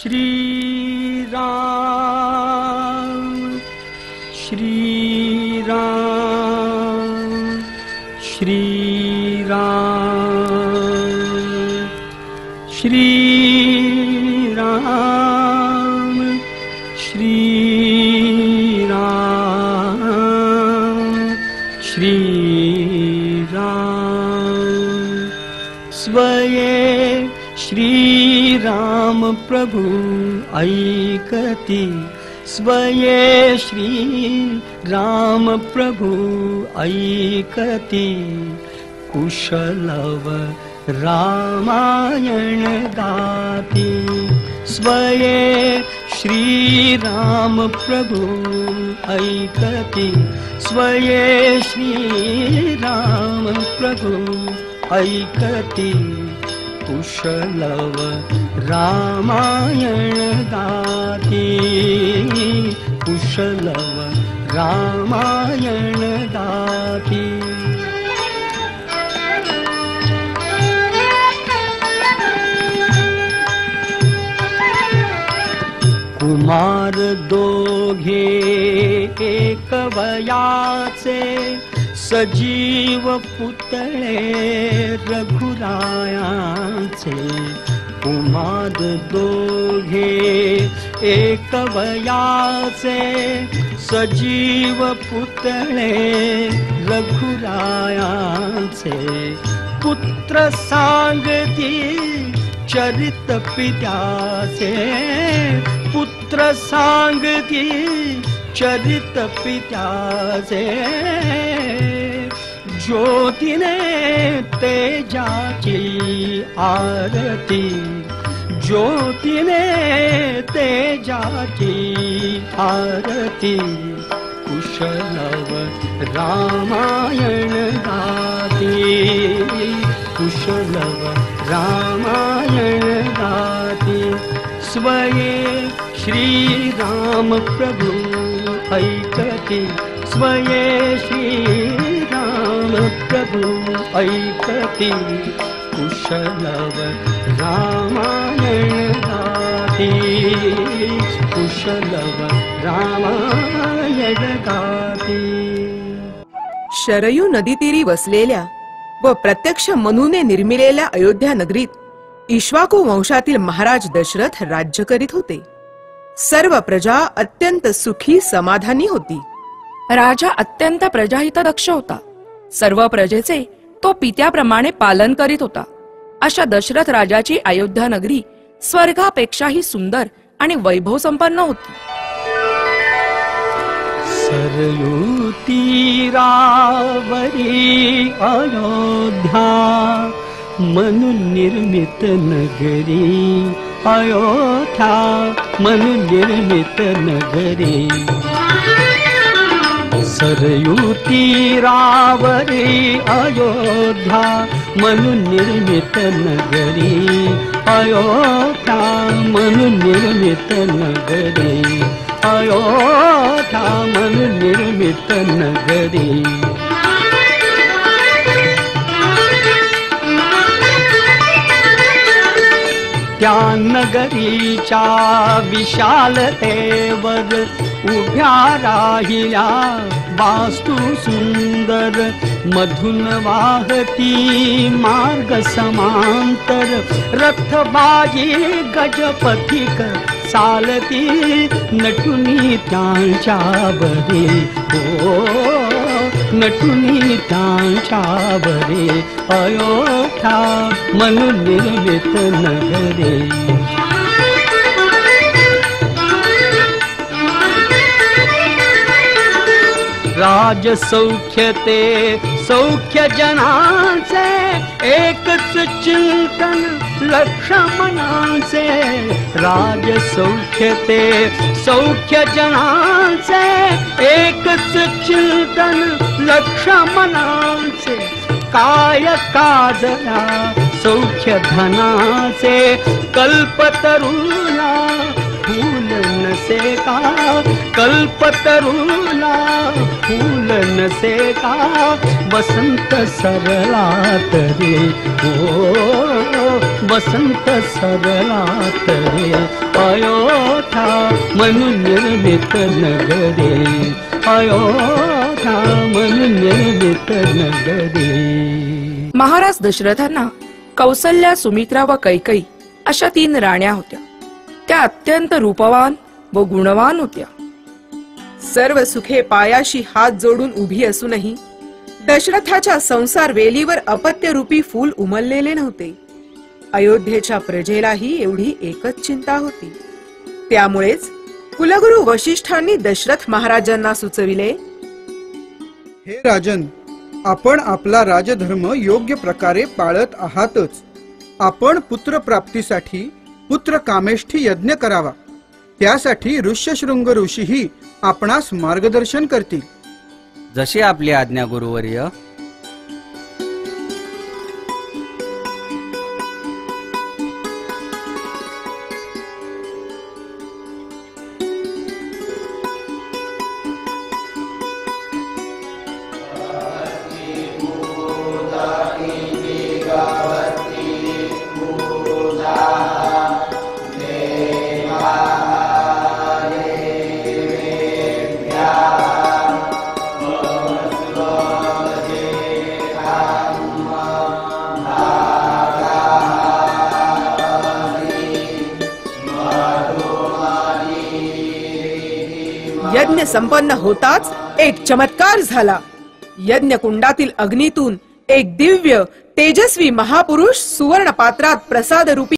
श्री राम श्री राम श्री राम श्री राम श्री राम श्री राम स्वये श्री राम प्रभु ऐकती स्वये श्री राम प्रभु ऐकती कुशलव रामायण गाती स्वये श्री राम प्रभु ऐकती स्वये श्री राम प्रभु ऐकती कुशलव रामायण गाती कुशलव रामायण गाती कुमार दोघे एक वयाचे सजीव पुतळे रघुरायांचे कुमार दोघे एक वयाचे सजीव पुतळे रघुरायांचे पुत्र सांगती चरित पित्याचे पुत्र सांगती चरित पित्याचे ज्योतीने तेजाची आरती ज्योतीने तेजाची आरती कुशलव रामायण गाती कुशलव रामायण गाती स्वये श्री राम प्रभु ऐकती स्वये श्री राम प्रभु ऐकती कुशलव रामायण गाती कुशलव रामायण गाती। शरयू नदीतीरी वसलेल्या व प्रत्यक्ष मनुने निर्मिलेल्या अयोध्या नगरीत इक्ष्वाकू वंशातील महाराज दशरथ राज्य करीत होते। सर्व प्रजा अत्यंत सुखी समाधानी होती। राजा अत्यंत प्रजाहितदक्ष होता। सर्व प्रजेचे तो पित्याप्रमाणे पालन करीत होता। अशा दशरथ राजाची अयोध्या नगरी स्वर्गापेक्षाही सुंदर आणि वैभव संपन्न होती। सरयू तीरावरी अयोध्या मनु निर्मित नगरी अयोध्या मनु निर्मित नगरी सरयू तीरावरी अयोध्या मनु निर्मित नगरी अयोध्या मनु निर्मित नगरी अयोध्या मनु निर्मित नगरी त्या नगरीच्या विशालतेवर उभ्या राहिल्या वास्तू सुंदर मधुन वाहती मार्ग समांतर रथबाजी गजपथिक चालती नटुनी त्यांच्या बरे हो नटुनी त्यांच्या बरे अयोध्या मनु निर्मित नगरे राज सौख्य ते सौख्य जनाचे एकच चिंतन लक्ष्मणाचे राज सौख्य ते सौख्य जनाचे एकच चिंतन लक्ष्मणाचे काय काजला सौख्य धनाचे कल्पतरुला फूल नसे का कल्पतरूला फूल नसे का वसंत सरला तरी हो वसंत सरला तरी अयोध्या म्हणून निर्मित नगरी अयोध्या म्हणून निर्मित नगरी। महाराज दशरथांना कौसल्या, सुमित्रा व कैकई अशा 3 राण्या होत्या। त्या अत्यंत रूपवान व गुणवान होत्या। सर्व सुखे पायाशी हात जोडून उभी असूनही दशरथाच्या संसार वेलीवर अपत्य रूपी फूल उमललेले नव्हते। अयोध्येच्या प्रजेलाही एवढी एकच चिंता होती। त्यामुळेच कुलगुरू वशिष्ठांनी दशरथ महाराजांना सुचविले, हे राजन, आपण आपला राजधर्म योग्य प्रकारे पाळत आहातच। आपण पुत्र प्राप्तीसाठी पुत्र कामेष्ठी यज्ञ करावा। त्यासाठी ऋष्यशृंग ऋषीही आपणास मार्गदर्शन करतील। जशी आपली आज्ञा गुरुवर्य। यज्ञ संपन्न होताच एक चमत्कार झाला। यज्ञ कुंडातील अग्नीतून एक दिव्य तेजस्वी महापुरुष सुवर्ण पात्रात प्रसाद रूपी